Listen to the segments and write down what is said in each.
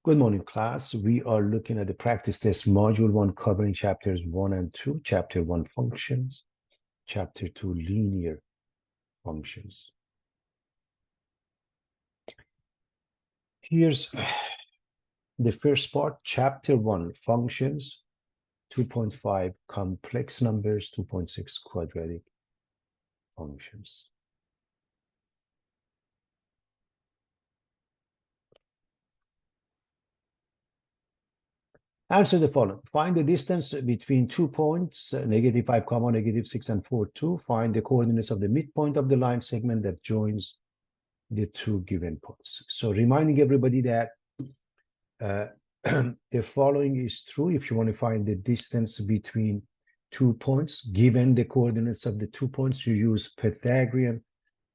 Good morning, class. We are looking at the practice test module 1 covering chapters 1 and 2. Chapter 1 functions, chapter 2 linear functions. Here's the first part, chapter 1 functions, 2.5 complex numbers, 2.6 quadratic functions. Answer the following. Find the distance between 2 points, -5, -6, and 4, 2. Find the coordinates of the midpoint of the line segment that joins the two given points. So reminding everybody that the following is true. If you want to find the distance between 2 points, given the coordinates of the 2 points, you use Pythagorean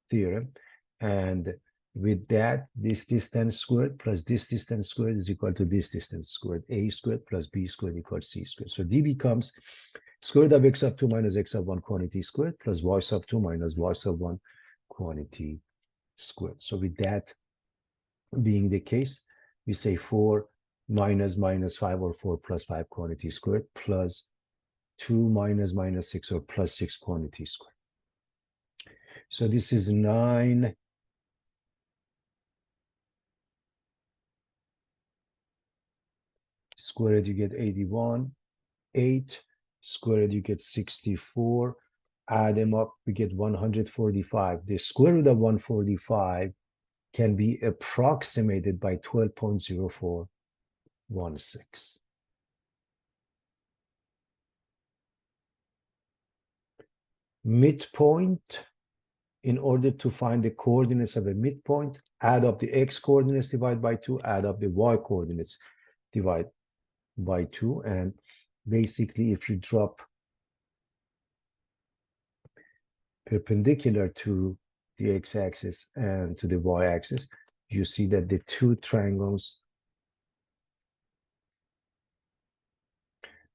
theorem. And with that, this distance squared plus this distance squared is equal to this distance squared. A squared plus B squared equals C squared. So D becomes square root of x sub 2 minus x sub 1 quantity squared plus y sub 2 minus y sub 1 quantity squared. So with that being the case, we say 4 minus minus 5 or 4 plus 5 quantity squared plus 2 minus minus 6 or plus 6 quantity squared. So this is 9 squared, you get 81. 8 squared, you get 64. Add them up, we get 145. The square root of 145 can be approximated by 12.0416. Midpoint, in order to find the coordinates of a midpoint, add up the x coordinates, divide by 2, add up the y coordinates, divide by 2. And basically, if you drop perpendicular to the x-axis and to the y-axis, you see that the two triangles,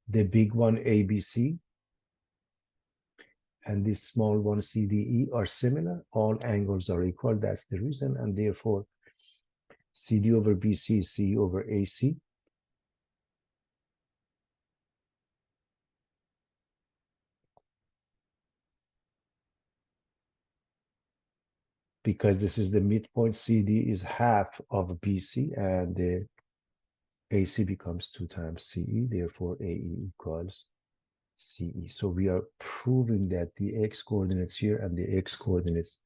the big one ABC and this small one CDE, are similar. All angles are equal. That's the reason. And therefore, CD over BC is CE over AC. Because this is the midpoint, CD is half of BC, and the AC becomes 2 times CE. Therefore, AE equals CE. So we are proving that the x coordinates here and the x coordinates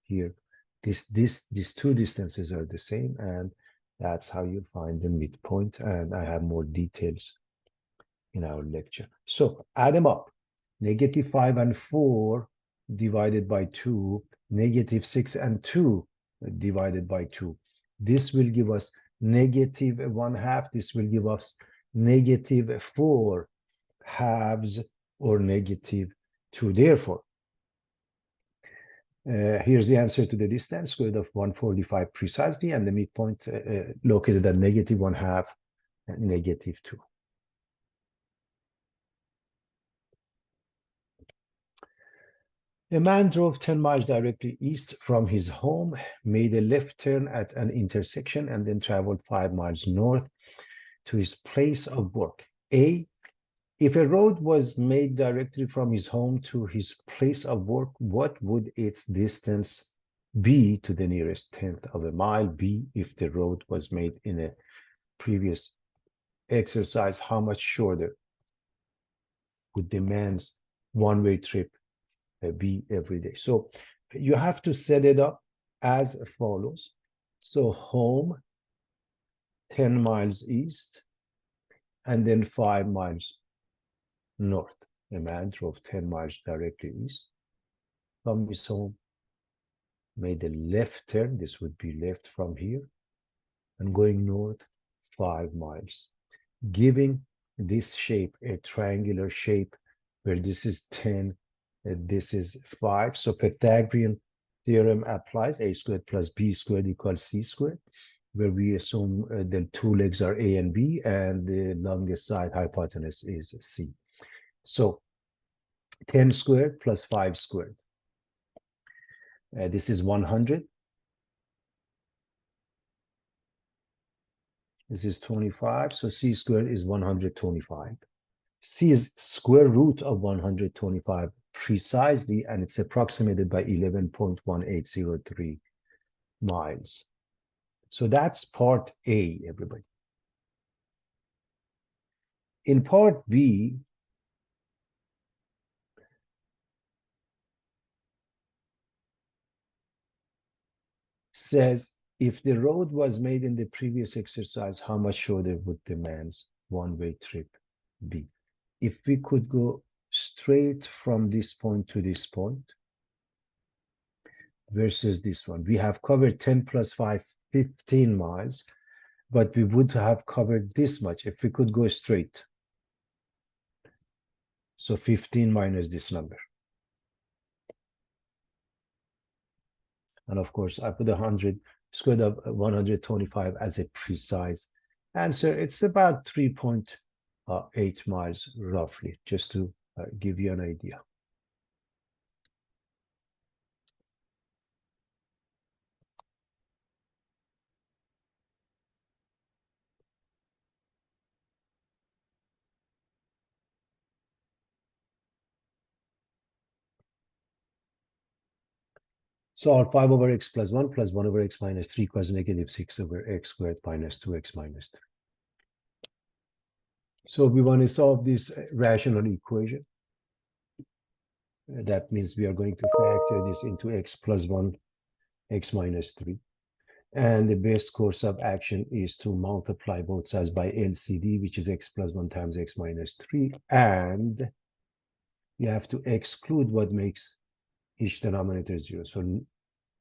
here, these two distances are the same, and that's how you find the midpoint. And I have more details in our lecture. So add them up. -5 and 4 divided by 2, -6 and 2 divided by 2. This will give us -1/2. This will give us -4 halves or -2. Therefore, here's the answer to the distance, square root of 145 precisely, and the midpoint located at -1/2 and -2. A man drove 10 miles directly east from his home, made a left turn at an intersection, and then traveled 5 miles north to his place of work. A, if a road was made directly from his home to his place of work, what would its distance be to the nearest tenth of a mile? B, if the road was made in a previous exercise, how much shorter would the man's one-way trip be every day? So you have to set it up as follows. So home, 10 miles east, and then 5 miles north. A man drove 10 miles directly east from his home, made a left turn. This would be left from here, and going north 5 miles, giving this shape a triangular shape where this is 10, this is 5. So Pythagorean theorem applies. A squared plus B squared equals C squared, where we assume the two legs are A and B, and the longest side hypotenuse is C. So 10 squared plus 5 squared. This is 100. This is 25, so c squared is 125. C is square root of 125 precisely, and it's approximated by 11.1803 miles. So that's part A, everybody. In part B, says, if the road was made in the previous exercise, how much shorter would the man's one-way trip be? If we could go straight from this point to this point versus this one, we have covered 10 plus 5, 15 miles, but we would have covered this much if we could go straight. So 15 minus this number. And of course, I put 100 squared of 125 as a precise answer. It's about 3.8 miles roughly, just to give you an idea. So our 5 over x plus 1 over x minus 3 equals negative 6 over x squared minus 2x minus 3. So we want to solve this rational equation. That means we are going to factor this into x plus 1, x minus 3. And the best course of action is to multiply both sides by LCD, which is x plus 1 times x minus 3. And you have to exclude what makes each denominator 0. So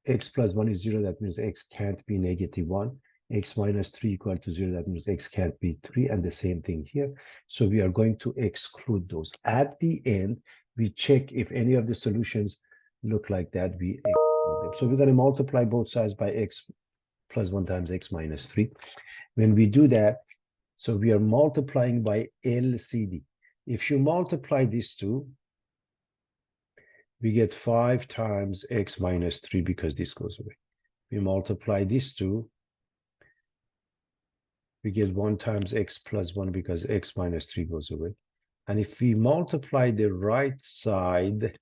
x plus 1 is 0. That means x can't be negative 1. X minus 3 equal to 0. That means x can't be 3. And the same thing here. So we are going to exclude those. At the end, we check if any of the solutions look like that. We exclude them. So we're going to multiply both sides by x plus 1 times x minus 3. When we do that, so we are multiplying by LCD. If you multiply these two, we get 5 times x minus 3 because this goes away. We multiply these two, we get 1 times x plus 1 because x minus 3 goes away. And if we multiply the right side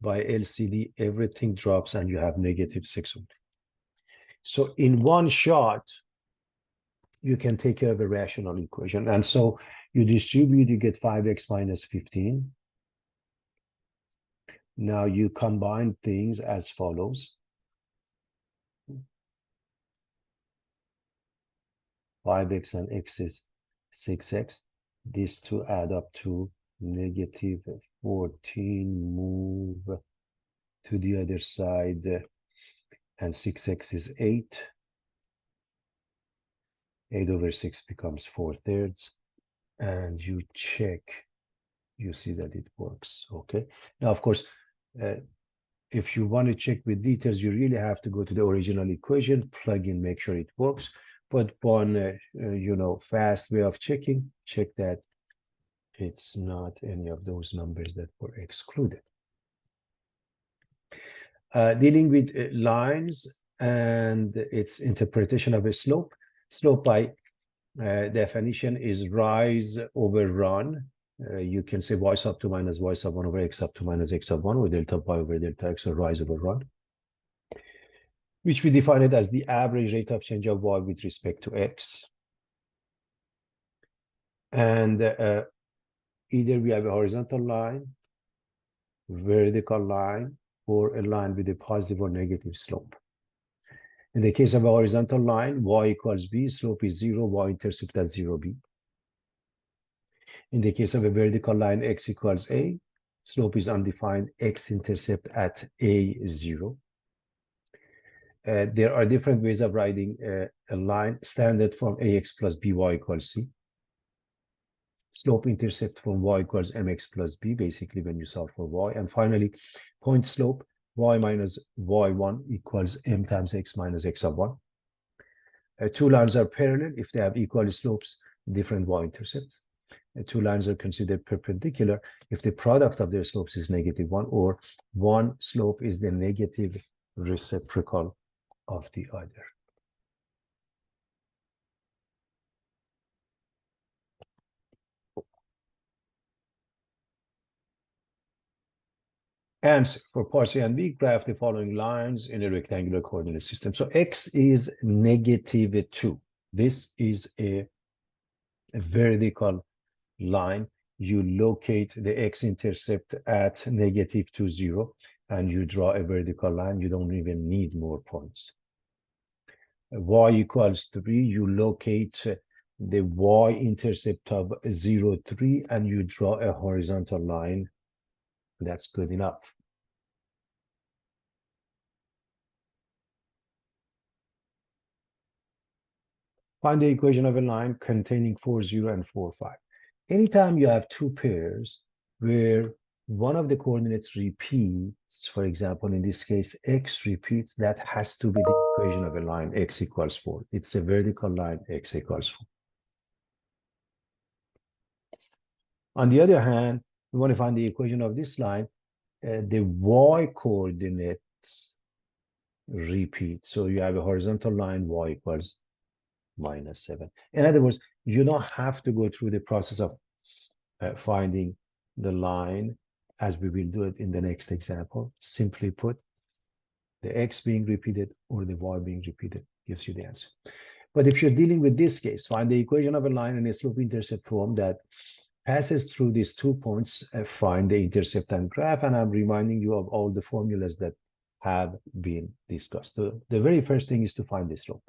by LCD, everything drops and you have negative 6 only. So in one shot, you can take care of a rational equation. And so you distribute, you get 5x minus 15. Now you combine things as follows. 5x and x is 6x. These two add up to negative 14. Move to the other side, and 6x is 8. 8 over 6 becomes 4/3. And you check, you see that it works. Okay. Now, of course, if you want to check with details, you really have to go to the original equation, plug in, make sure it works. But one, fast way of checking, check that it's not any of those numbers that were excluded. Dealing with lines and its interpretation of a slope. Slope by definition is rise over run. You can say y sub 2 minus y sub 1 over x sub 2 minus x sub 1, or delta y over delta x, or rise over run, which we define it as the average rate of change of y with respect to x. And either we have a horizontal line, vertical line, or a line with a positive or negative slope. In the case of a horizontal line, y equals b, slope is 0, y-intercept at 0b. In the case of a vertical line, x equals a, slope is undefined, x-intercept at a0. There are different ways of writing a line. Standard form ax plus by equals c. Slope intercept from y equals mx plus b, basically when you solve for y. And finally, point slope, y minus y1 equals m times x minus x sub 1. Two lines are parallel if they have equal slopes, different y-intercepts. Two lines are considered perpendicular if the product of their slopes is -1, or one slope is the negative reciprocal of the other. Answer: for part A and B, graph the following lines in a rectangular coordinate system. So x is -2. This is a vertical line. You locate the x-intercept at -2, 0, and you draw a vertical line. You don't even need more points. Y equals 3, you locate the y-intercept of 0, 3, and you draw a horizontal line. That's good enough. Find the equation of a line containing 4, 0, and 4, 5. Anytime you have two pairs where one of the coordinates repeats, for example, in this case, x repeats, that has to be the equation of a line, x equals 4. It's a vertical line, x equals 4. On the other hand, we want to find the equation of this line. The y coordinates repeat. So you have a horizontal line, y equals -7. In other words, you don't have to go through the process of finding the line as we will do it in the next example. Simply put, the x being repeated or the y being repeated gives you the answer. But if you're dealing with this case, find the equation of a line in a slope-intercept form that passes through these 2 points, find the intercept and graph, and I'm reminding you of all the formulas that have been discussed. So the very first thing is to find the slope.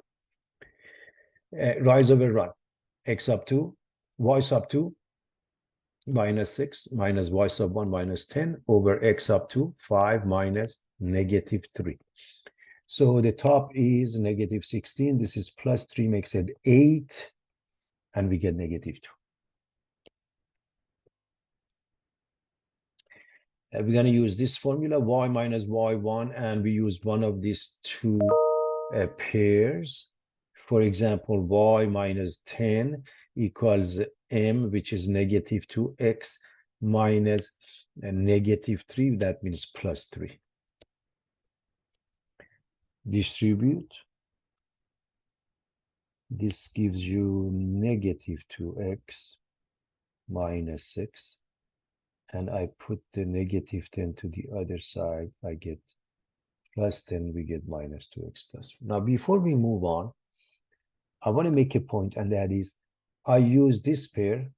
Rise over run, x sub 2, y sub 2, -6 minus y sub 1 minus 10 over x sub 2, 5 minus -3. So the top is -16. This is +3 makes it 8, and we get -2. We're going to use this formula, y minus y1, and we use one of these two pairs. For example, y minus 10 equals m, which is -2x minus -3. That means +3. Distribute. This gives you -2x minus 6. And I put the -10 to the other side. I get +10, we get -2x plus. Now, before we move on, I want to make a point, and that is, I used this pair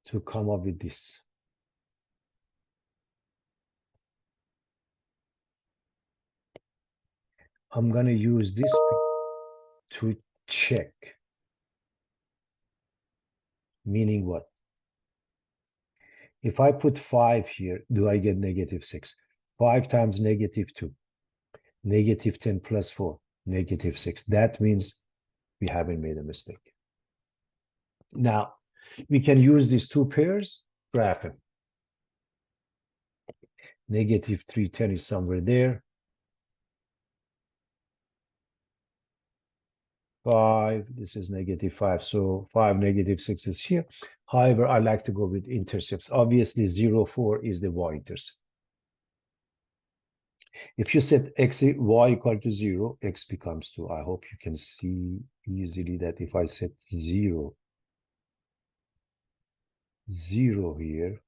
to come up with this. I'm going to use this to check. Meaning what? If I put 5 here, do I get -6? 5 times -2. -10 plus 4, -6. That means we haven't made a mistake. Now, we can use these two pairs, graph them. -310 is somewhere there. 5, this is -5, so 5, -6 is here. However, I like to go with intercepts. Obviously, 0, 4 is the y-intercept. If you set y equal to 0, x becomes 2. I hope you can see easily that if I set 0 here,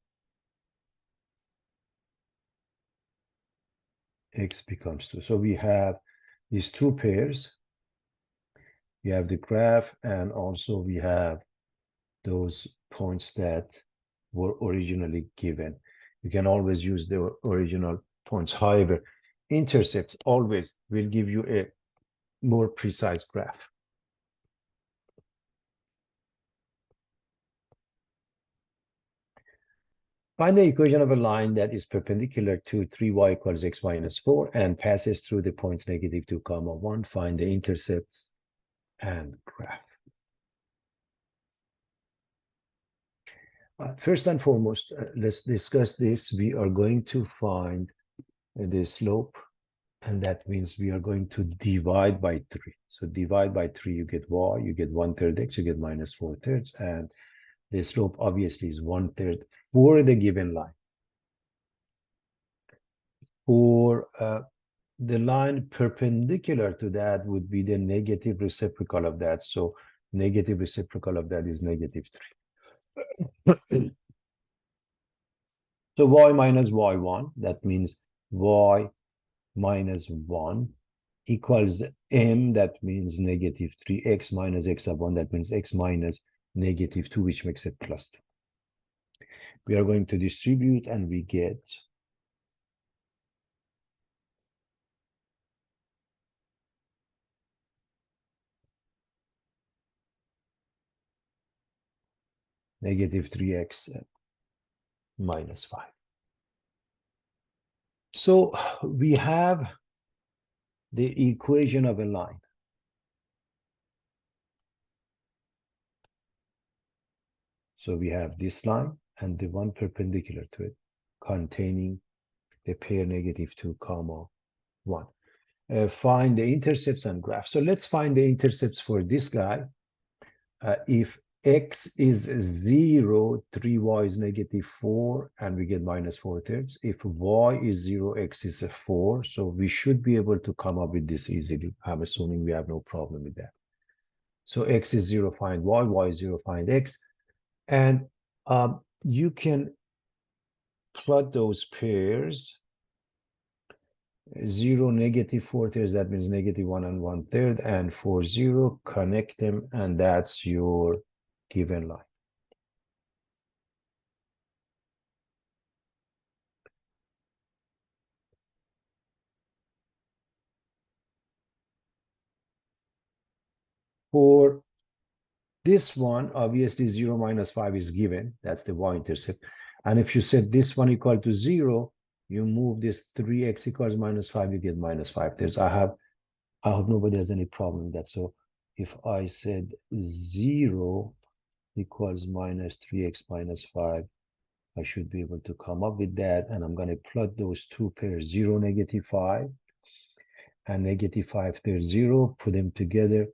x becomes 2. So we have these two pairs. We have the graph, and also we have those points that were originally given. You can always use the original points. However, intercepts always will give you a more precise graph. Find the equation of a line that is perpendicular to 3y equals x minus 4 and passes through the points -2, 1. Find the intercepts and graph. First and foremost, let's discuss this. We are going to find the slope, and that means we are going to divide by 3. So divide by 3, you get y, you get 1/3 x, you get -4/3, and the slope obviously is 1/3 for the given line. For the line perpendicular to that would be the negative reciprocal of that. So negative reciprocal of that is -3. So y minus y1, that means y minus 1 equals m, that means negative 3, x minus x sub 1, that means x minus negative 2, which makes it plus 2. We are going to distribute and we get negative 3x minus 5. So we have the equation of a line. So we have this line and the one perpendicular to it containing the pair negative 2 comma 1. Find the intercepts and graph. So let's find the intercepts for this guy. If x is 0, 3y is negative 4, and we get minus 4/3. If y is 0, x is a 4. So we should be able to come up with this easily. I'm assuming we have no problem with that. So x is 0, find y is 0, find x. And you can plot those pairs. 0, negative 4/3, that means negative 1 and 1/3, and 4, 0, connect them, and that's your given line. For this one, obviously 0 minus 5 is given. That's the y-intercept. And if you set this one equal to 0, you move this 3x equals minus 5, you get minus 5/3. I hope nobody has any problem with that. So if I said 0 equals minus 3x minus 5, I should be able to come up with that. And I'm going to plot those two pairs, 0, negative 5, and negative 5/3, 0, put them together.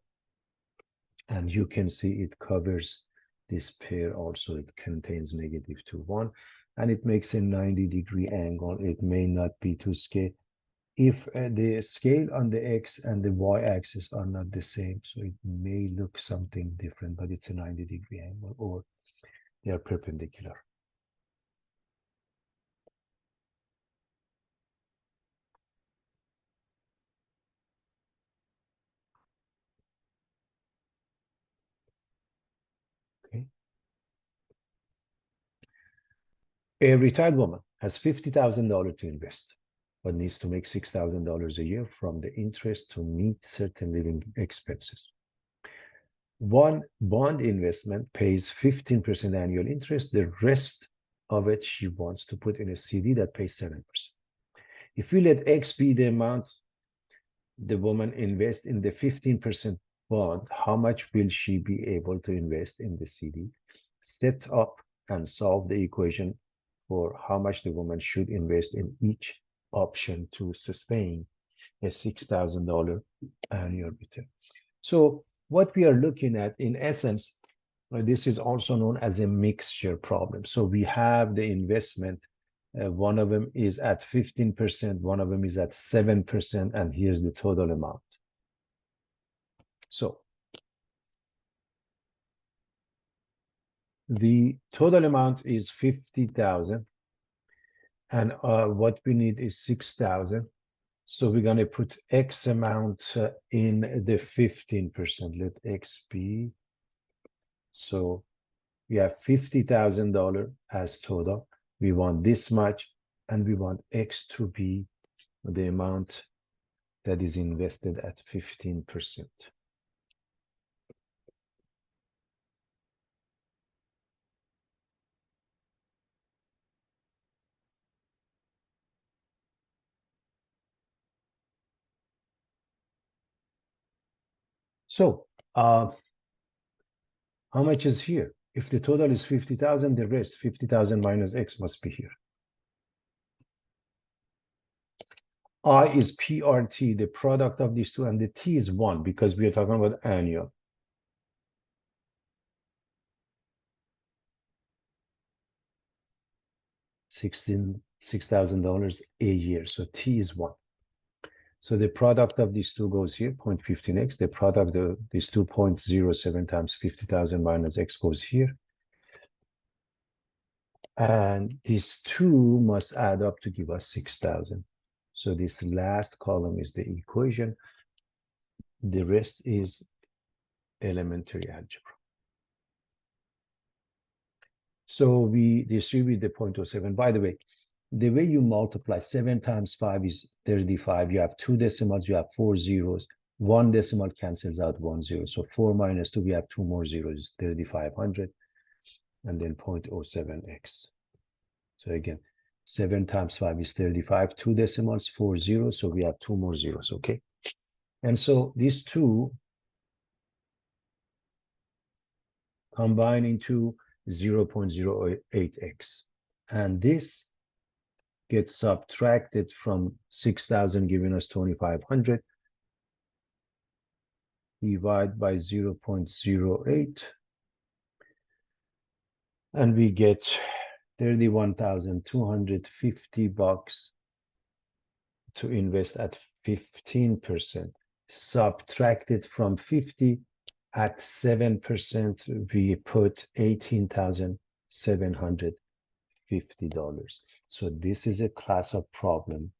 And you can see it covers this pair also. It contains negative 2, 1, and it makes a 90-degree angle. It may not be to scale. If the scale on the x and the y-axis are not the same, so it may look something different, but it's a 90-degree angle, or they are perpendicular. Okay. A retired woman has $50,000 to invest, but needs to make $6,000 a year from the interest to meet certain living expenses. One bond investment pays 15% annual interest. The rest of it she wants to put in a CD that pays 7%. If we let X be the amount the woman invest in the 15% bond, how much will she be able to invest in the CD? Set up and solve the equation for how much the woman should invest in each option to sustain a $6,000 annual return. So what we are looking at, in essence, this is also known as a mixture problem. So we have the investment, one of them is at 15%, one of them is at 7%, and here's the total amount. So the total amount is 50,000, and what we need is 6,000. So we're going to put X amount in the 15%. Let X be. So we have $50,000 as total. We want this much, and we want X to be the amount that is invested at 15%. So how much is here? If the total is 50,000, the rest, 50,000 minus X, must be here. I is PRT, the product of these two, and the T is 1 because we are talking about annual. $6,000 a year. So T is 1. So the product of these two goes here, 0.15x. The product of these 2.07 times 50,000 minus X goes here. And these two must add up to give us 6,000. So this last column is the equation. The rest is elementary algebra. So we distribute the 0.07. By the way you multiply 7 times 5 is 35. You have two decimals, you have four zeros. One decimal cancels out 1 0. So 4 minus 2, we have two more zeros, 3,500. And then 0.07x. So again, 7 times 5 is 35. Two decimals, four zeros. So we have two more zeros, okay? And so these two combine into 0.08x. And this gets subtracted from 6,000, giving us 2,500. Divide by 0.08. And we get 31,250 bucks to invest at 15%. Subtracted from 50 at 7%, we put $18,750. So this is a class of problem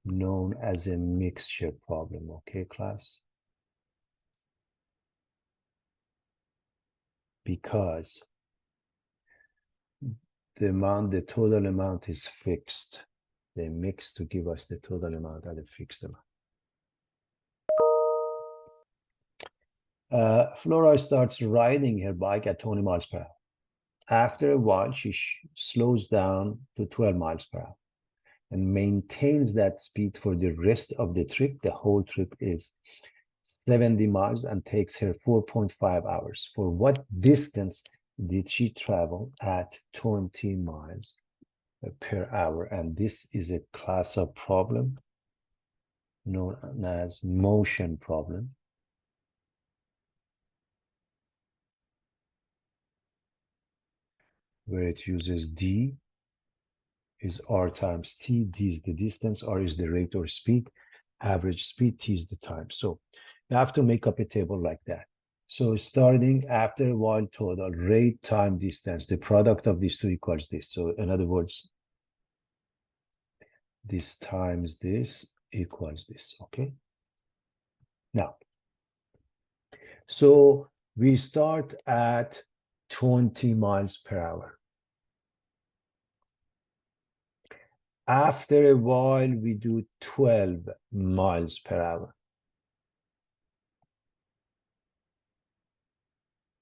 known as a mixture problem, okay, class? Because the total amount is fixed. They mix to give us the total amount at a fixed amount. Flora starts riding her bike at 20 miles per hour. After a while, she slows down to 12 miles per hour and maintains that speed for the rest of the trip. The whole trip is 70 miles and takes her 4.5 hours. For what distance did she travel at 20 miles per hour? And this is a class of problem known as motion problem. Where it uses d is r times t. D is the distance, r is the rate or speed, average speed, t is the time. So you have to make up a table like that. So starting after a while total, rate, time, distance, the product of these two equals this. So in other words, this times this equals this, okay? Now, so we start at 20 miles per hour. After a while, we do 12 miles per hour.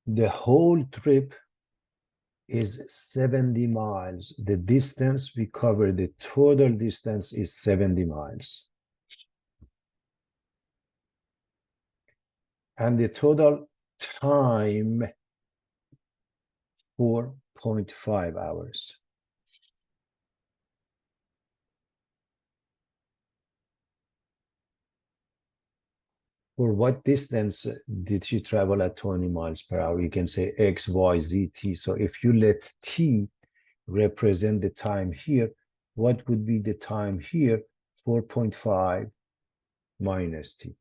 The whole trip is 70 miles. The distance we cover, the total distance is 70 miles. And the total time, 4.5 hours. For what distance did she travel at 20 miles per hour? You can say X, Y, Z, T. So if you let T represent the time here, what would be the time here? 4.5 minus T.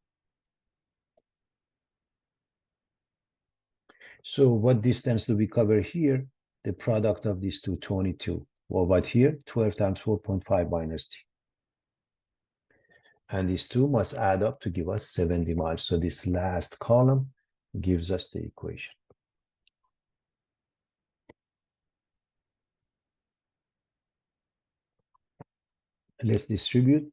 So what distance do we cover here? The product of these two, 22. Well, but here, 12 times 4.5 minus T. And these two must add up to give us 70 miles. So this last column gives us the equation. Let's distribute.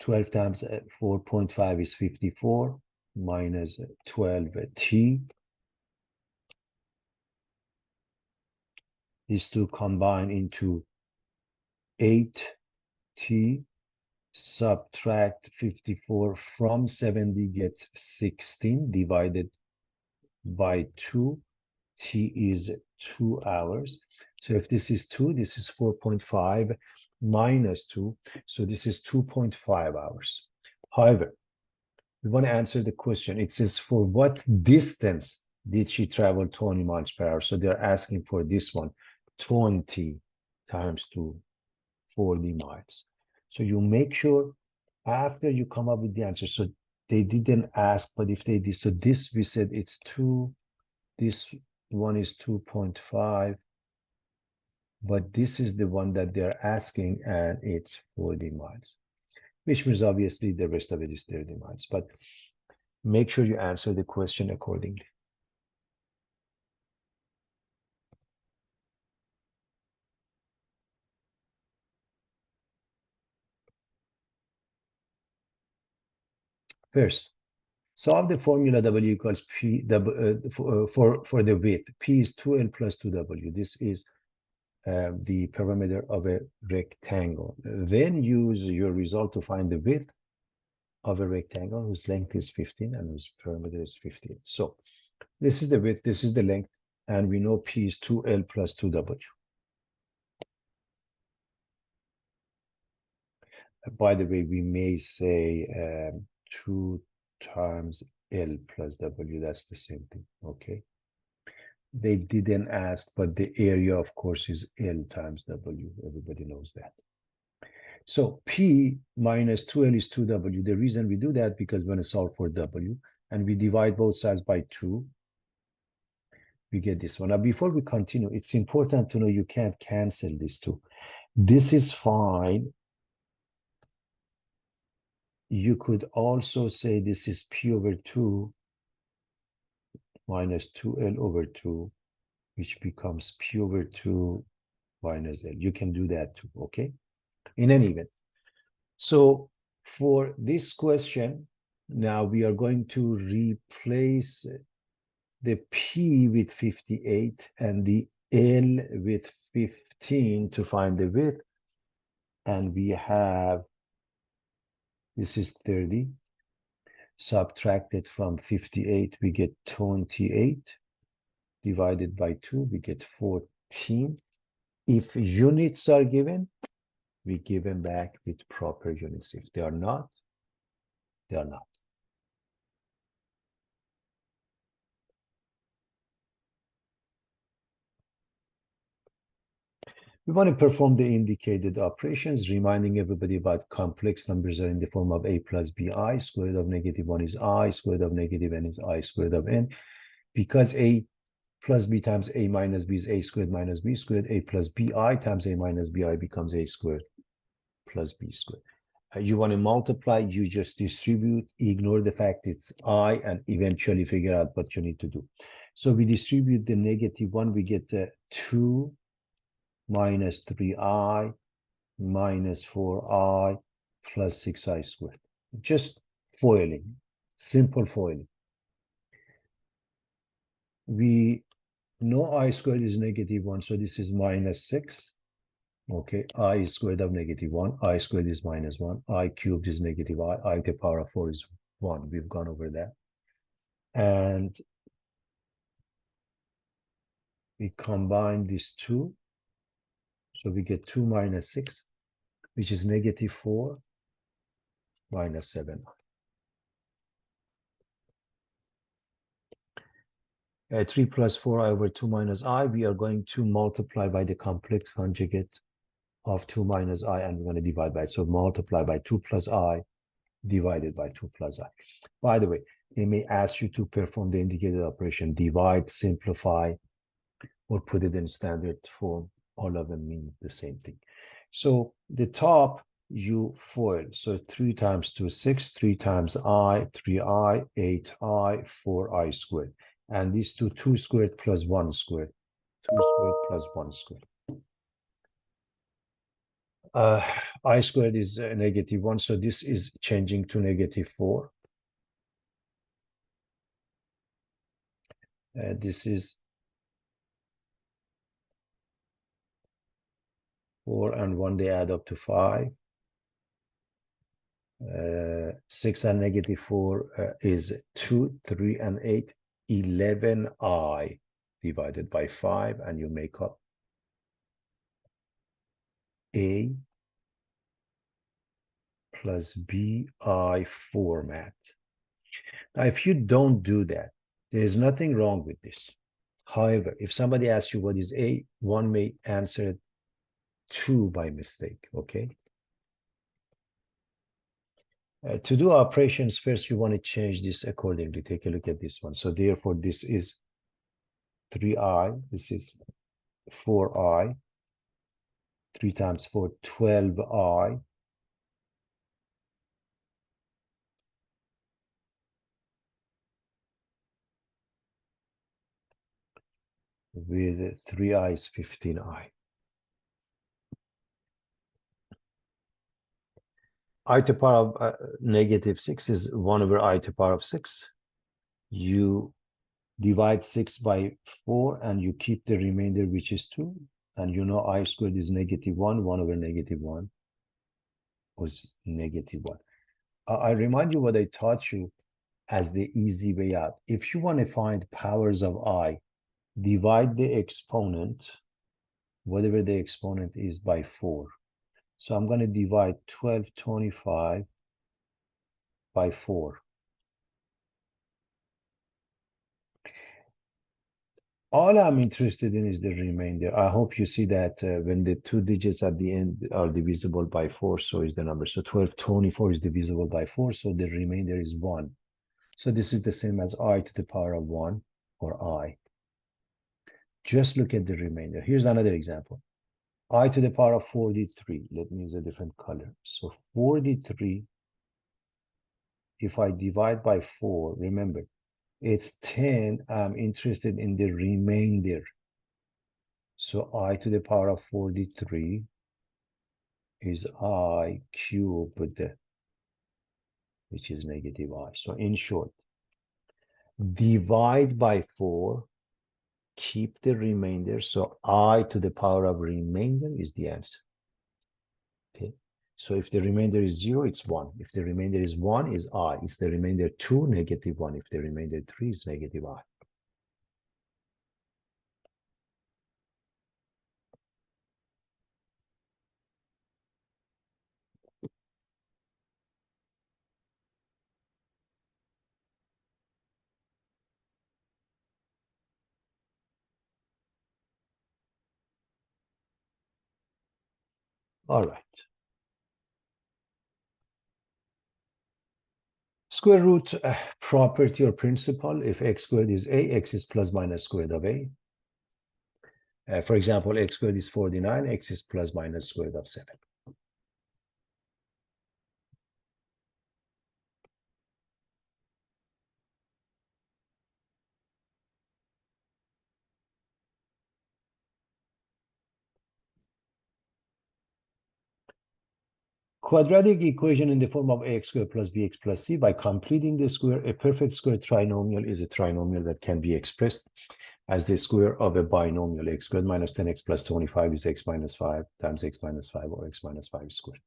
12 times 4.5 is 54 minus 12T. These two combine into 8T. Subtract 54 from 70 gets 16 divided by 2. T is 2 hours. So if this is 2, this is 4.5 minus 2. So this is 2.5 hours. However, we want to answer the question. It says, for what distance did she travel 20 miles per hour? So they're asking for this one, 20 times 2, 40 miles. So you make sure after you come up with the answer. So they didn't ask, but if they did, so this we said it's 2, this one is 2.5, but this is the one that they're asking, and it's 40 miles, which means obviously the rest of it is 30 miles. But make sure you answer the question accordingly. First, solve the formula W equals P for the width. P is 2L plus 2W. This is the perimeter of a rectangle. Then use your result to find the width of a rectangle whose length is 15 and whose perimeter is 15. So this is the width, this is the length, and we know P is 2L plus 2W. By the way, we may say 2 times L plus W. That's the same thing, okay? They didn't ask, but the area, of course, is L times W. Everybody knows that. So P minus 2L is 2W. The reason we do that because we're going to solve for W, and we divide both sides by 2, we get this one. Now, before we continue, it's important to know you can't cancel these two. This is fine. You could also say this is P over 2 minus 2L over 2, which becomes P over 2 minus L. You can do that too, okay? In any event. So for this question, now we are going to replace the P with 58 and the L with 15 to find the width. And we have, this is 30. Subtracted from 58, we get 28. Divided by 2, we get 14. If units are given, we give them back with proper units. If they are not, they are not. We want to perform the indicated operations, reminding everybody about complex numbers are in the form of a plus bi. Square root of -1 is I, square root of -n is I, square root of n. Because a plus b times a minus b is a squared minus b squared, a plus bi times a minus bi becomes a squared plus b squared. You want to multiply, you just distribute, ignore the fact it's I, and eventually figure out what you need to do. So we distribute the -1, we get 2 minus 3i minus 4i plus 6i squared. Just foiling, simple foiling. We know I squared is -1, so this is -6. Okay, I is squared of -1, I squared is -1, I cubed is -I to the power of 4 is 1. We've gone over that. And we combine these two. So we get 2 minus 6, which is -4 minus 7. 3 plus 4i over 2 minus I, we are going to multiply by the complex conjugate of 2 minus I, and we're going to divide by it. So multiply by 2 plus I divided by 2 plus I. By the way, they may ask you to perform the indicated operation, divide, simplify, or put it in standard form. All of them mean the same thing. So the top, you FOIL. So 3 times 2, 6, 3 times I, 3i, 8i, 4i squared. And these two, 2 squared plus 1 squared. 2 squared plus 1 squared. I squared is -1, so this is changing to -4. This is 4 and 1, they add up to 5. 6 and -4 is 2, 3 and 8, 11i divided by 5, and you make up a plus bi format. Now, if you don't do that, there is nothing wrong with this. However, if somebody asks you what is a, one may answer 2 by mistake, okay? To do operations, first you want to change this accordingly. Take a look at this one. So therefore, this is 3i, this is 4i, 3 times 4, 12i with 3i is 15i. I to the power of negative 6 is 1 over I to the power of 6. You divide 6 by 4 and you keep the remainder, which is 2. And you know I squared is negative 1. 1 over negative 1 was negative 1. I remind you what I taught you as the easy way out. If you want to find powers of I, divide the exponent, whatever the exponent is, by 4. So I'm going to divide 1225 by 4. All I'm interested in is the remainder. I hope you see that when the 2 digits at the end are divisible by 4, so is the number. So 1224 is divisible by 4, so the remainder is 1. So this is the same as I to the power of 1, or I. Just look at the remainder. Here's another example. I to the power of 43. Let me use a different color. So 43, if I divide by 4, remember, it's 10. I'm interested in the remainder. So I to the power of 43 is I cubed, which is negative I. So in short, divide by 4, keep the remainder. So I to the power of remainder is the answer. Okay. So if the remainder is 0, it's 1. If the remainder is 1, is I. Is the remainder 2, negative 1. If the remainder 3 is negative I. All right. Square root property or principle. If x squared is a, x is plus minus square root of a. For example, x squared is 49, x is plus minus square root of 7. Quadratic equation in the form of ax squared plus bx plus c. By completing the square, a perfect square trinomial is a trinomial that can be expressed as the square of a binomial. X squared minus 10x plus 25 is x minus 5 times x minus 5, or x minus 5 squared.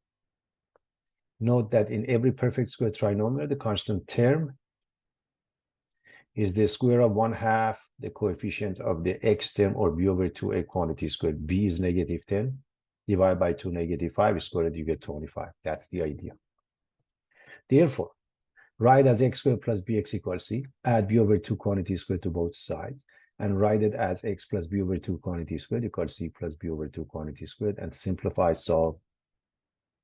Note that in every perfect square trinomial, the constant term is the square of 1/2 the coefficient of the x term, or b over 2a quantity squared. B is negative 10. Divide by 2, negative 5 squared, you get 25. That's the idea. Therefore, write as x squared plus bx equals c. Add b over 2 quantity squared to both sides, and write it as x plus b over 2 quantity squared equals c plus b over 2 quantity squared, and simplify, solve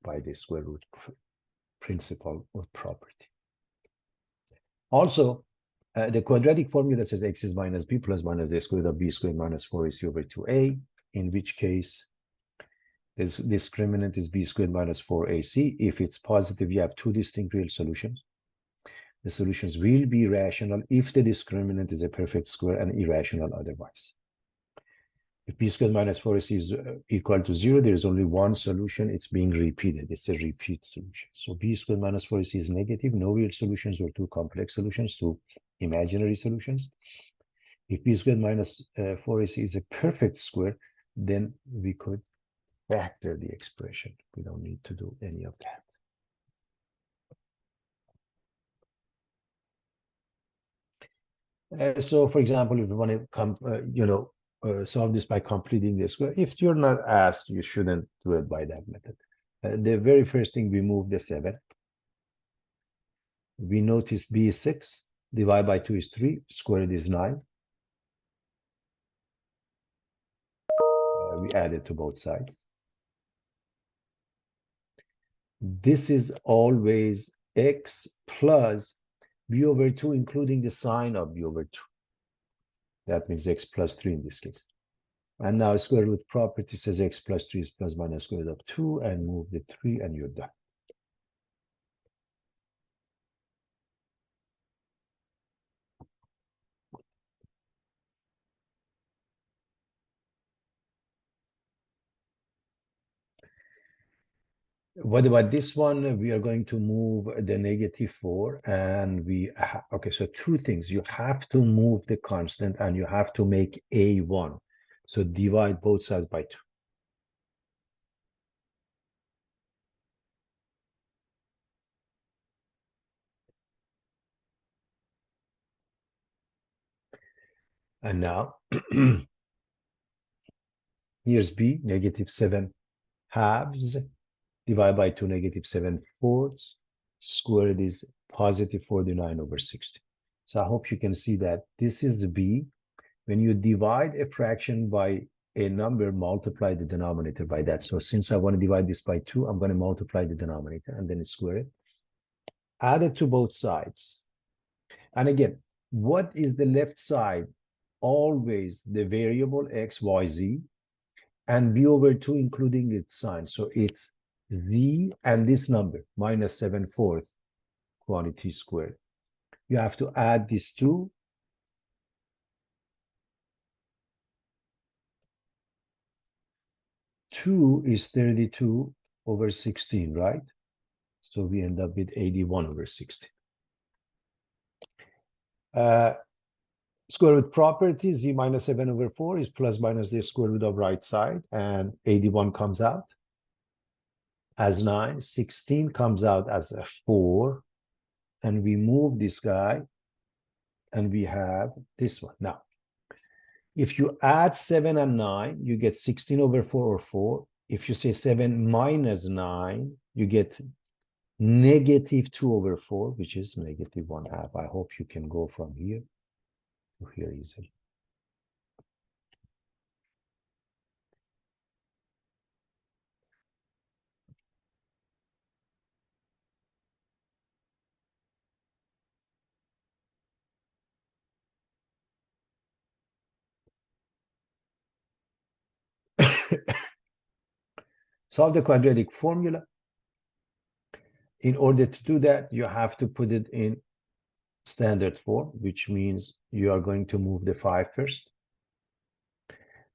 by the square root principle or property. Also, the quadratic formula says x is minus b plus minus a squared of b squared minus 4ac over 2a, in which case this discriminant is b squared minus 4ac. If it's positive, you have two distinct real solutions. The solutions will be rational if the discriminant is a perfect square, and irrational otherwise. If b squared minus 4ac is equal to 0, there is only one solution. It's being repeated. It's a repeat solution. So b squared minus 4ac is negative. No real solutions or two complex solutions, two imaginary solutions. If b squared minus 4ac is a perfect square, then we could factor the expression. We don't need to do any of that. So, for example, if you want to solve this by completing the square, if you're not asked, you shouldn't do it by that method. The very first thing, we move the 7. We notice b is 6. Divide by 2 is 3. Squared is 9. We add it to both sides. This is always x plus b over 2, including the sign of b over 2. That means x plus 3 in this case. And now square root property says x plus 3 is plus minus square root of 2, and move the 3 and you're done. What about this one? We are going to move the -4 and okay, so two things. You have to move the constant and you have to make a 1. So divide both sides by 2. And now here's b, -7 halves, divide by 2, -7 fourths, squared is positive 49 over 60. So I hope you can see that this is b. When you divide a fraction by a number, multiply the denominator by that. So since I want to divide this by 2, I'm going to multiply the denominator and then square it. Add it to both sides. And again, what is the left side? Always the variable x, y, z, and b over 2, including its sign. So it's z and this number, -7/4 quantity squared. You have to add these two. 2 is 32 over 16, right? So we end up with 81 over 60. Square root property, z minus 7 over 4 is plus minus the square root of right side, and 81 comes out as 9. 16 comes out as a 4, and we move this guy, and we have this one. Now, if you add 7 and 9, you get 16 over 4 or 4. If you say 7 minus 9, you get -2 over 4, which is -1/2. I hope you can go from here to here easily. Solve the quadratic formula. In order to do that, you have to put it in standard form, which means you are going to move the 5 first.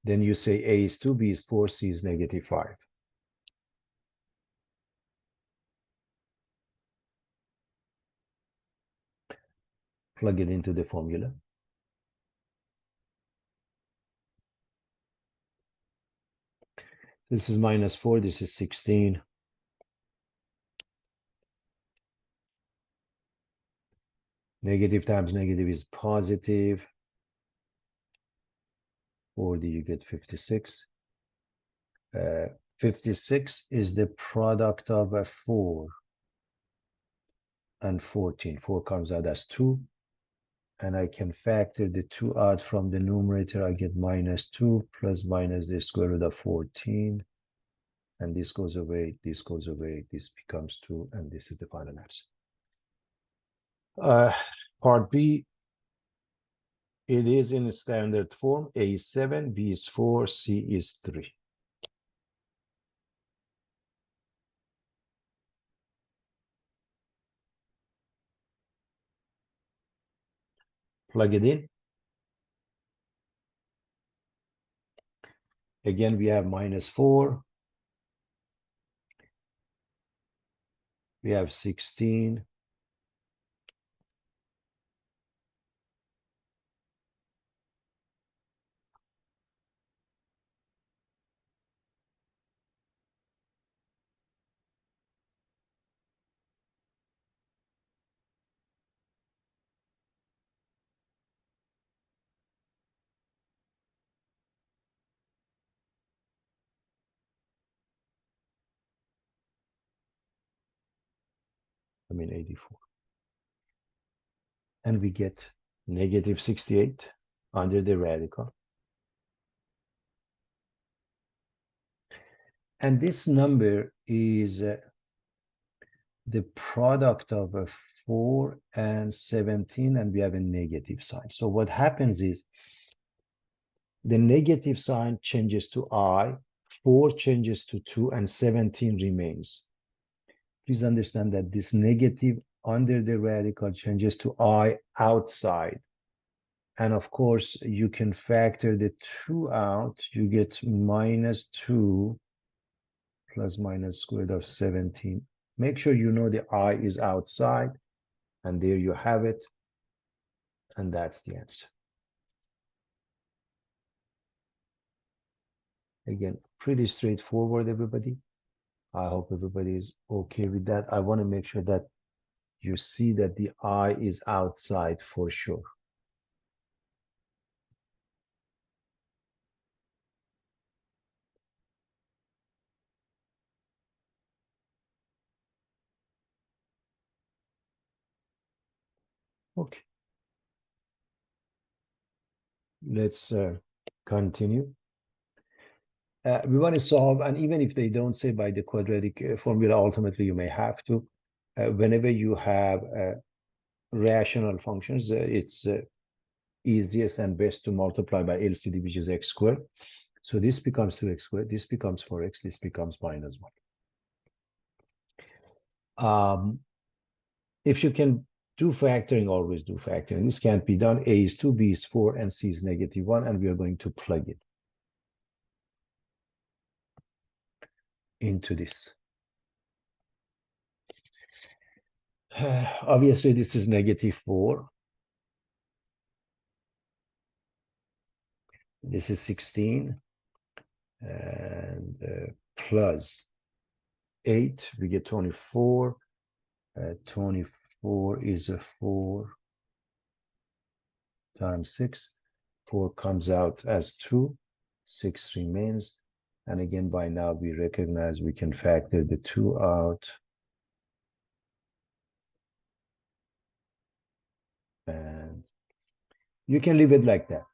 Then you say a is 2, b is 4, c is -5. Plug it into the formula. This is -4, this is 16. Negative times negative is positive. 40, you get 56. 56 is the product of a 4 and 14. 4 comes out as 2. And I can factor the 2 out from the numerator. I get -2 plus minus the square root of 14. And this goes away, this goes away, this becomes 2, and this is the final answer. Part B, it is in standard form. A is 7, B is 4, C is 3. Plug it in. Again, we have -4. We have 16. I mean 84. And we get -68 under the radical. And this number is the product of a 4 and 17, and we have a negative sign. So what happens is The negative sign changes to I, 4 changes to 2, and 17 remains. Please understand that this negative under the radical changes to I outside. And of course, you can factor the 2 out. You get minus 2 plus minus square root of 17. Make sure you know the I is outside. And there you have it. And that's the answer. Again, pretty straightforward, everybody. I hope everybody is okay with that. I want to make sure that you see that the I is outside for sure. Okay. Let's continue. We want to solve, and even if they don't say by the quadratic formula, ultimately you may have to. Whenever you have rational functions, it's easiest and best to multiply by LCD, which is x squared. So this becomes 2x squared, this becomes 4x, this becomes minus 1. If you can do factoring, always do factoring. This can't be done. A is 2, B is 4, and C is -1, and we are going to plug it into this. Obviously, this is -4. This is 16. And plus 8, we get 24. 24 is a 4 times 6. 4 comes out as 2. 6 remains. And again, by now, we recognize we can factor the 2 out. And you can leave it like that.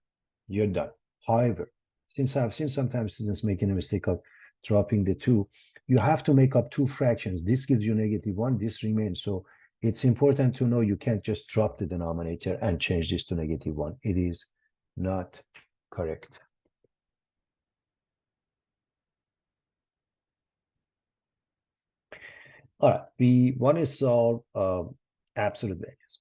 You're done. However, since I've seen sometimes students making a mistake of dropping the 2, you have to make up 2 fractions. This gives you -1, this remains. So it's important to know you can't just drop the denominator and change this to -1. It is not correct. All right, we want to solve absolute values.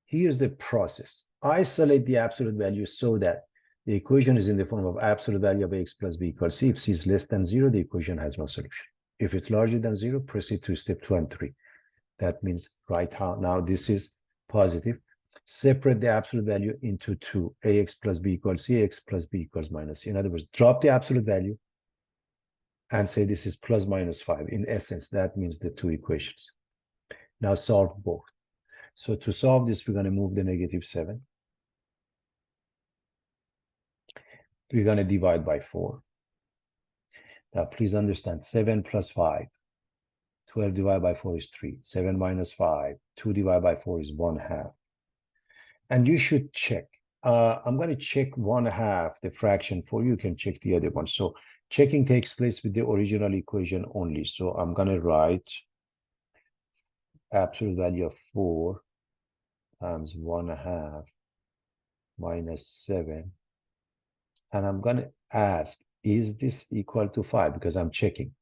Here's the process. Isolate the absolute value so that the equation is in the form of absolute value of x plus b equals c. If c is less than 0, the equation has no solution. If it's larger than 0, proceed to step 2 and 3. That means right now this is positive. Separate the absolute value into 2. Ax plus b equals c, ax plus b equals minus c. In other words, drop the absolute value and say this is plus minus 5. In essence, that means the 2 equations. Now solve both. So to solve this, we're going to move the -7. We're going to divide by 4. Now, please understand, 7 plus 5. 12 divided by 4 is 3. 7 minus 5. 2 divided by 4 is 1/2. And you should check. I'm going to check 1/2, the fraction for you. You can check the other one. So checking takes place with the original equation only. So I'm going to write absolute value of 4 times 1/2 minus 7. And I'm going to ask, is this equal to 5? Because I'm checking.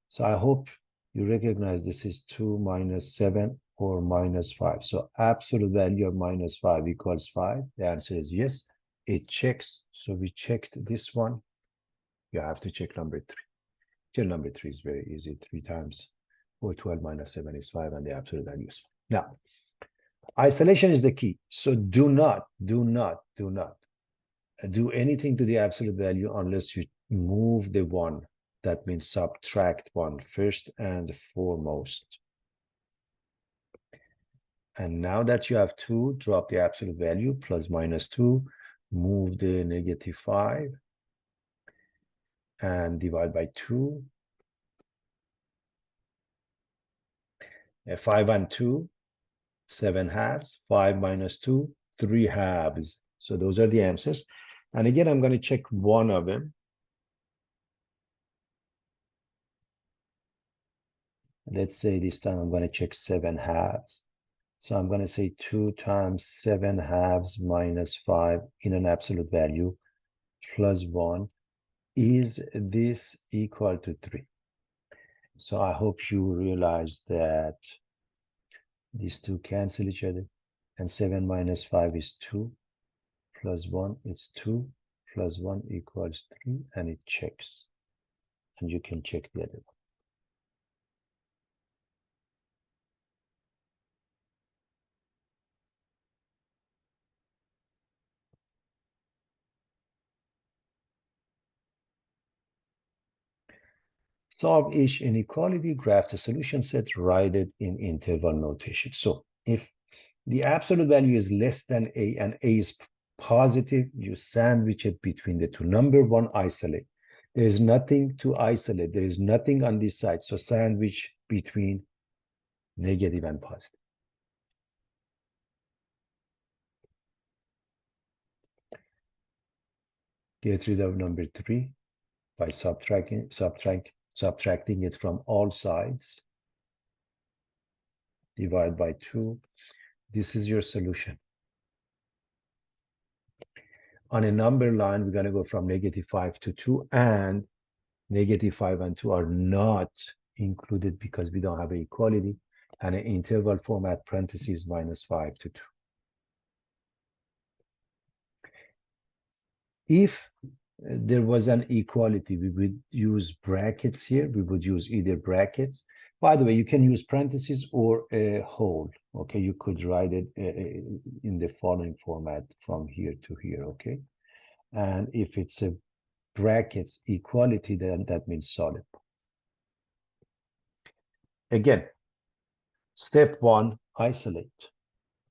So I hope you recognize this is 2 minus 7 or minus 5. So absolute value of minus 5 equals 5. The answer is yes. It checks. So we checked this one. You have to check number 3. Till number 3 is very easy. 3 times 4, 12 minus 7 is 5, and the absolute value is 5. Now, isolation is the key. So do not do anything to the absolute value unless you move the 1. That means subtract 1 first and foremost. And now that you have 2, drop the absolute value, plus minus 2, move the -5, and divide by 2. 5 and 2, 7/2. 5 minus 2, 3/2. So those are the answers. And again, I'm going to check one of them. Let's say this time I'm going to check 7/2. So I'm going to say 2 times 7/2 minus 5 in an absolute value plus 1. Is this equal to 3? So I hope you realize that these two cancel each other. And 7 minus 5 is 2. Plus 1 is 2. Plus 1 equals 3. And it checks. And you can check the other one. Solve each inequality, graph the solution set, write it in interval notation. So if the absolute value is less than a and a is positive, you sandwich it between the two. Number one, isolate. There is nothing to isolate. There is nothing on this side. So sandwich between negative and positive. Get rid of number 3 by subtracting it from all sides. Divide by 2. This is your solution. On a number line, we're going to go from -5 to 2, and -5 and 2 are not included because we don't have an equality, and an interval format parentheses -5 to 2. If there was an equality, we would use brackets here. We would use either brackets. By the way, you can use parentheses or a whole. Okay, you could write it in the following format from here to here. Okay, and if it's a brackets equality, then that means solid. Again, step 1, isolate,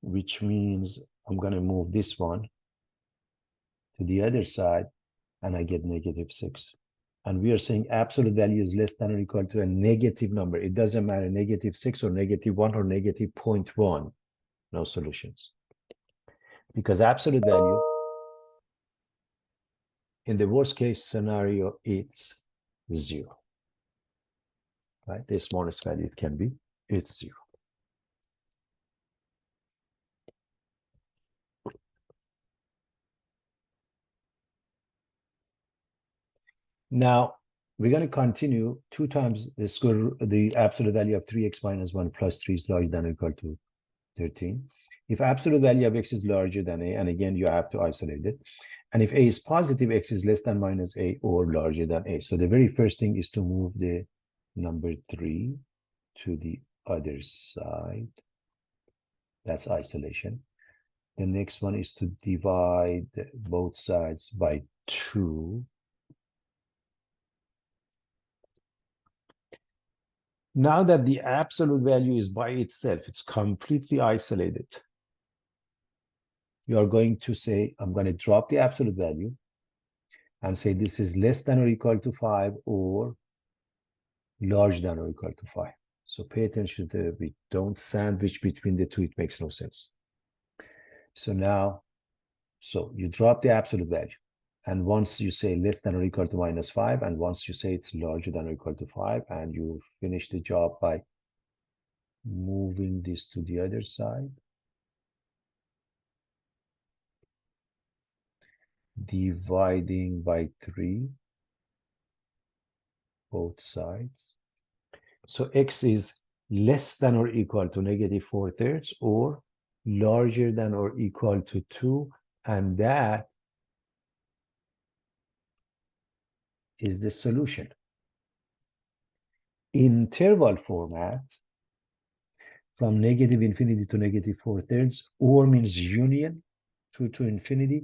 which means I'm going to move this one to the other side, and I get -6. And we are saying absolute value is less than or equal to a negative number. It doesn't matter, -6 or -1 or -0.1. No solutions. Because absolute value, in the worst case scenario, it's 0. Right? The smallest value it can be, it's 0. Now, we're going to continue 2 times the absolute value of 3x minus 1 plus 3 is larger than or equal to 13. If absolute value of x is larger than a, and again, you have to isolate it. And if a is positive, x is less than minus a or larger than a. So the very first thing is to move the number 3 to the other side. That's isolation. The next one is to divide both sides by 2. Now that the absolute value is by itself, it's completely isolated. You are going to say, I'm going to drop the absolute value and say this is less than or equal to 5 or larger than or equal to 5. So pay attention to we don't sandwich between the two. It makes no sense. So now, so you drop the absolute value. And once you say less than or equal to -5, and once you say it's larger than or equal to 5, and you finish the job by moving this to the other side, dividing by 3, both sides. So x is less than or equal to -4/3 or larger than or equal to 2, and that is the solution. Interval format from -infinity to -4/3 or means union to infinity.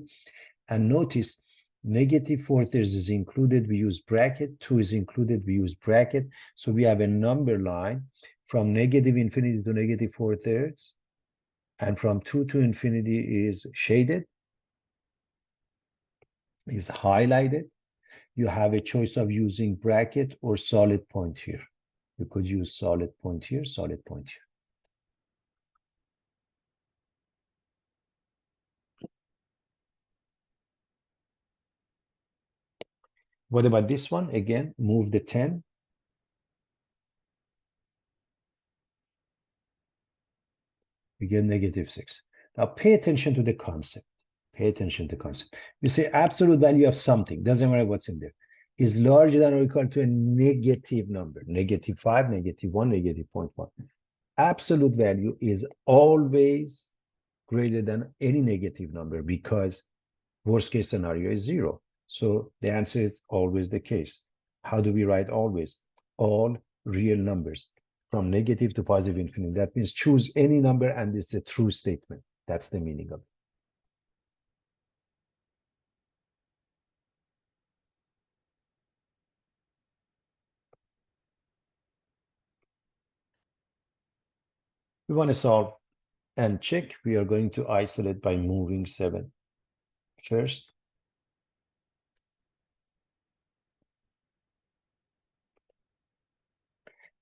And notice -4/3 is included, we use bracket, 2 is included, we use bracket. So we have a number line from -infinity to -4/3, and from 2 to infinity is shaded, is highlighted. You have a choice of using bracket or solid point here. You could use solid point here, solid point here. What about this one? Again, move the 10. We get -6. Now pay attention to the concept. Pay attention to concept. We say absolute value of something, doesn't matter what's in there, is larger than or equal to a negative number, -5, -1, -0.1. Absolute value is always greater than any negative number because worst case scenario is 0. So the answer is always the case. How do we write always? All real numbers from negative to positive infinity. That means choose any number and it's a true statement. That's the meaning of it. We want to solve and check. We are going to isolate by moving 7 first.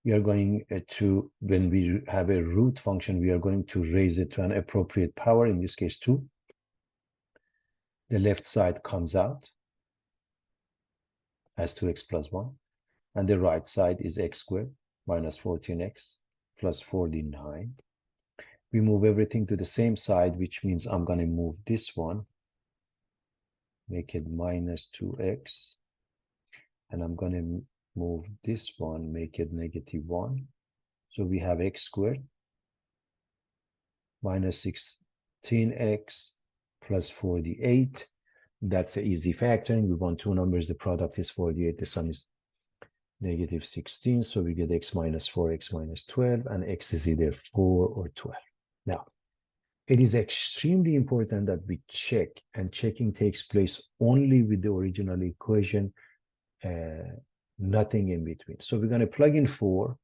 We are going to, when we have a root function, we are going to raise it to an appropriate power, in this case 2. The left side comes out as 2x plus 1, and the right side is x squared minus 14x plus 49. We move everything to the same side, which means I'm going to move this one, make it minus 2x, and I'm going to move this one, make it -1. So we have x squared minus 16x plus 48. That's an easy factoring. We want two numbers. The product is 48. The sum is -16. So we get x minus 4, x minus 12, and x is either 4 or 12. Now, it is extremely important that we check, and checking takes place only with the original equation, nothing in between. So we're going to plug in 4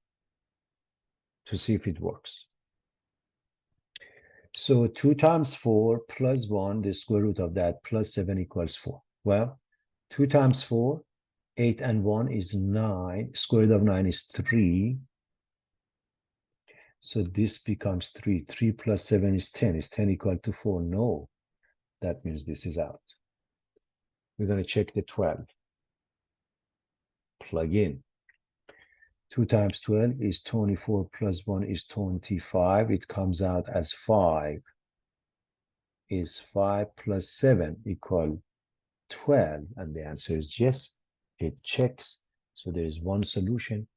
to see if it works. So 2 times 4 plus 1, the square root of that, plus 7 equals 4. Well, 2 times 4, 8 and 1 is 9. Square root of 9 is 3. So this becomes 3. 3 plus 7 is 10. Is 10 equal to 4? No. That means this is out. We're going to check the 12. Plug in. 2 times 12 is 24 plus 1 is 25. It comes out as 5. Is 5 plus 7 equal 12? And the answer is yes. It checks. So there is one solution,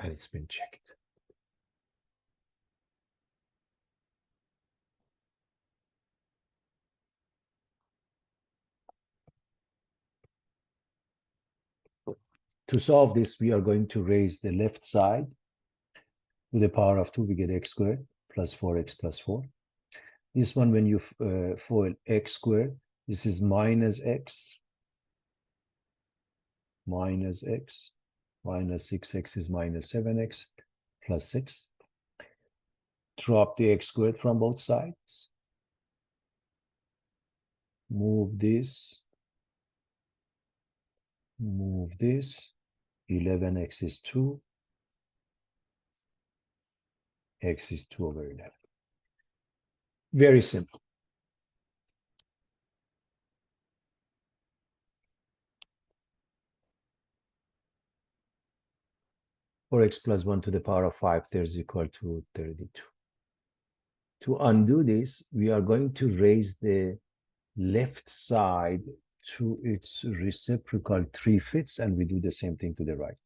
and it's been checked. To solve this, we are going to raise the left side to the power of 2. We get x squared plus 4x plus 4. This one, when you FOIL x squared, this is minus x, minus x, minus 6x is minus 7x, plus 6. Drop the x squared from both sides. Move this. Move this. 11x is 2. X is 2 over 11. Very simple. For x plus 1 to the power of 5, there's equal to 32. To undo this, we are going to raise the left side to its reciprocal 3/5, and we do the same thing to the right.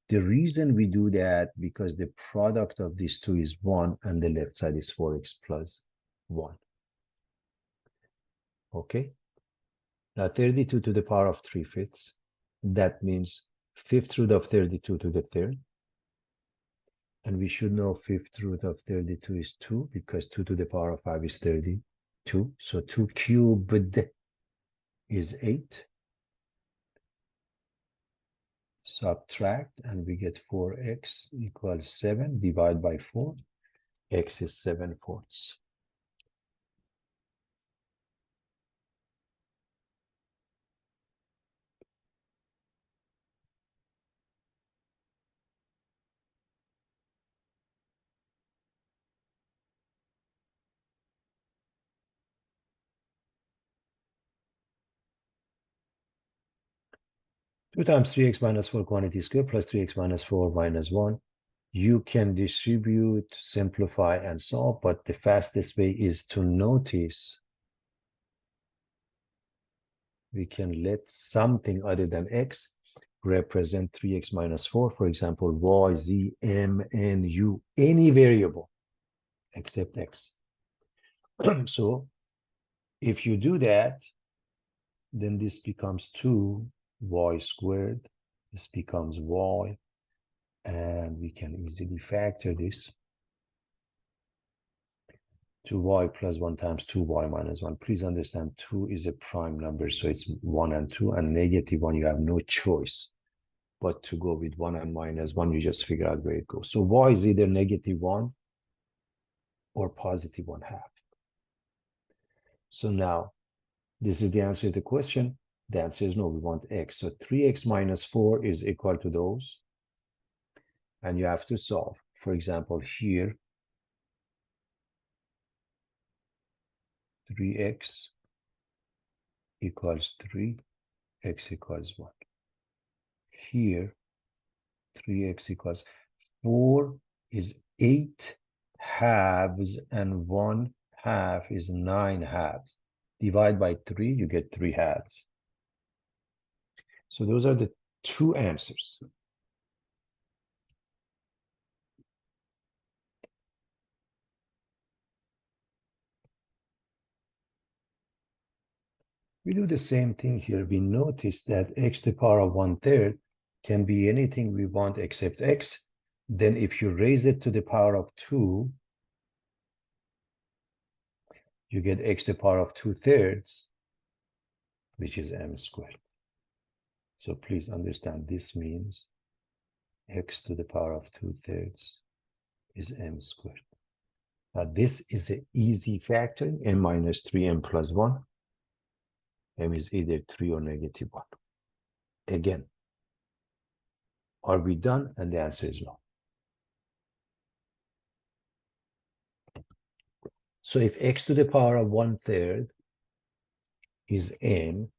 The reason we do that, because the product of these two is 1, and the left side is 4x plus 1. Okay? Now 32 to the power of 3/5, that means 5th root of 32 to the 3rd. And we should know 5th root of 32 is 2, because 2 to the power of 5 is 32. So 2 cubed is 8. Subtract, and we get 4x equals 7. Divide by 4. X is 7/4. 2 times 3x minus 4 quantity square plus 3x minus 4 minus 1. You can distribute, simplify, and solve, but the fastest way is to notice we can let something other than x represent 3x minus 4, for example, y, z, m, n, u, any variable except x. So if you do that, then this becomes 2y squared. This becomes y, and we can easily factor this. 2y plus 1 times 2y minus 1. Please understand 2 is a prime number, so it's 1 and 2, and negative 1, you have no choice but to go with 1 and minus 1. You just figure out where it goes. So y is either negative 1 or positive 1/2. So now, this is the answer to the question. The answer is no, we want x. So 3x minus 4 is equal to those. And you have to solve. For example, here, 3x equals 3, x equals 1. Here, 3x equals 4 is 8 halves, and 1/2 is 9 halves. Divide by 3, you get 3 halves. So those are the two answers. We do the same thing here. We notice that x to the power of 1/3 can be anything we want except x. Then if you raise it to the power of 2, you get x to the power of 2/3, which is m squared. So please understand this means x to the power of 2/3 is m squared. Now this is an easy factoring, m minus 3, m plus 1. M is either 3 or negative 1. Again, are we done? And the answer is no. So if x to the power of 1/3 is m,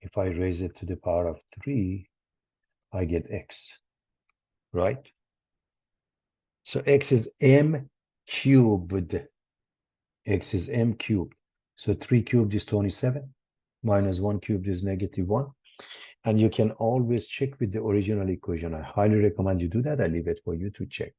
if I raise it to the power of 3, I get x, right? So x is m cubed. X is m cubed. So 3 cubed is 27, minus 1 cubed is negative 1. And you can always check with the original equation. I highly recommend you do that. I leave it for you to check.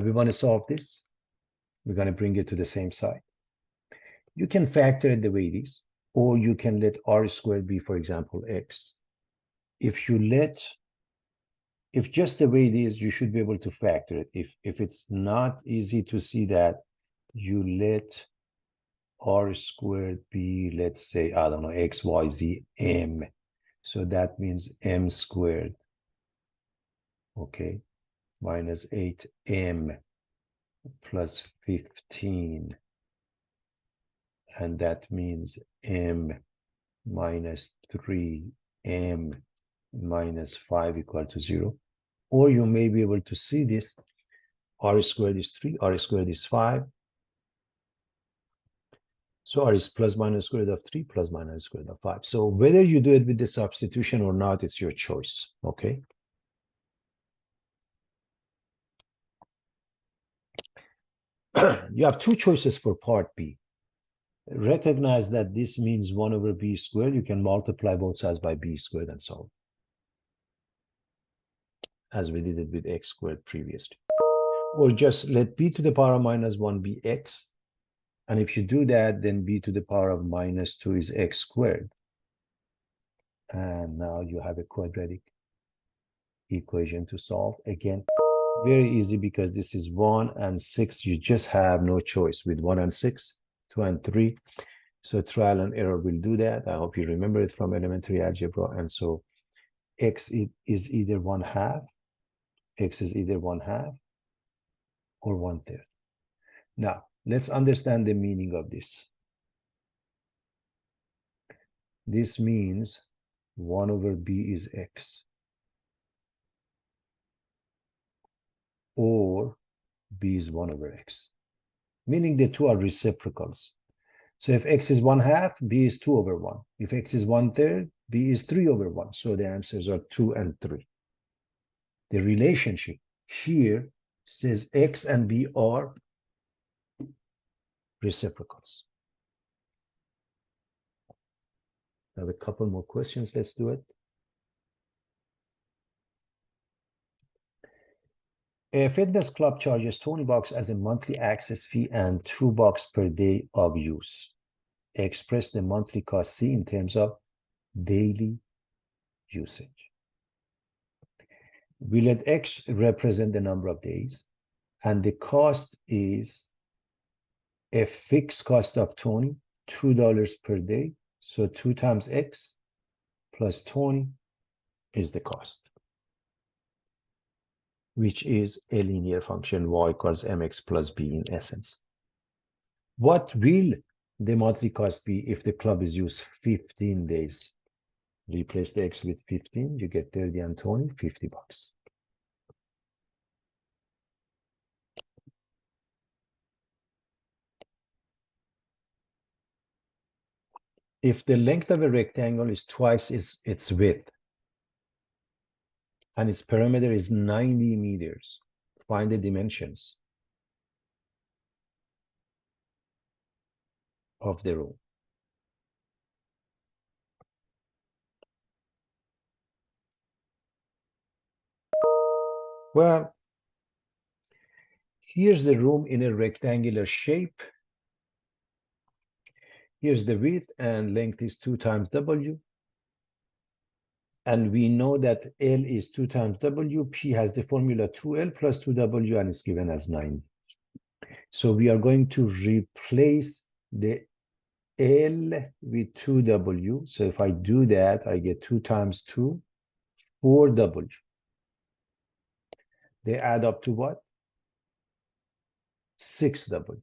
We want to solve this. We're going to bring it to the same side. You can factor it the way it is, or you can let r squared be, for example, x. If just the way it is, you should be able to factor it. If it's not easy to see that, you let r squared be, let's say, I don't know, x, y, z, m. So that means m squared, okay, minus 8m plus 15. And that means m minus 3m minus 5 equal to 0. Or you may be able to see this. R squared is 3, r squared is 5. So r is plus minus square root of 3 plus minus square root of 5. So whether you do it with the substitution or not, it's your choice, okay? You have two choices for part B. Recognize that this means 1 over b squared. You can multiply both sides by b squared and so on, as we did it with x squared previously. Or just let b to the power of minus 1 be x. And if you do that, then b to the power of minus 2 is x squared. And now you have a quadratic equation to solve. Again, very easy because this is 1 and 6. You just have no choice with 1 and 6, 2 and 3. So trial and error will do that. I hope you remember it from elementary algebra. And so x is either 1/2, x is either 1/2 or 1/3. Now, let's understand the meaning of this. This means 1 over b is x. or b is 1 over x, meaning the two are reciprocals. So if x is 1/2, b is 2 over 1. If x is 1/3, b is 3 over 1. So the answers are 2 and 3. The relationship here says x and b are reciprocals. I have a couple more questions. Let's do it. A fitness club charges $20 as a monthly access fee and $2 per day of use. Express the monthly cost C in terms of daily usage. We let X represent the number of days, and the cost is a fixed cost of 20, $2 per day. So 2 times X plus 20 is the cost, which is a linear function y equals mx plus b in essence. What will the monthly cost be if the club is used 15 days? Replace the x with 15, you get 30 and 20, $50. If the length of a rectangle is twice its width and its perimeter is 90 meters, find the dimensions of the room. Well, here's the room in a rectangular shape. Here's the width, and length is 2 times W. And we know that L is 2 times W. P has the formula 2L plus 2W, and it's given as 90. So we are going to replace the L with 2W. So if I do that, I get 2 times 2, 4W. They add up to what? 6W.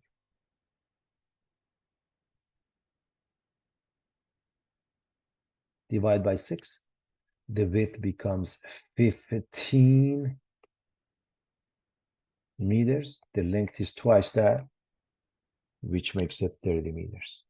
Divide by 6. The width becomes 15 meters. The length is twice that, which makes it 30 meters.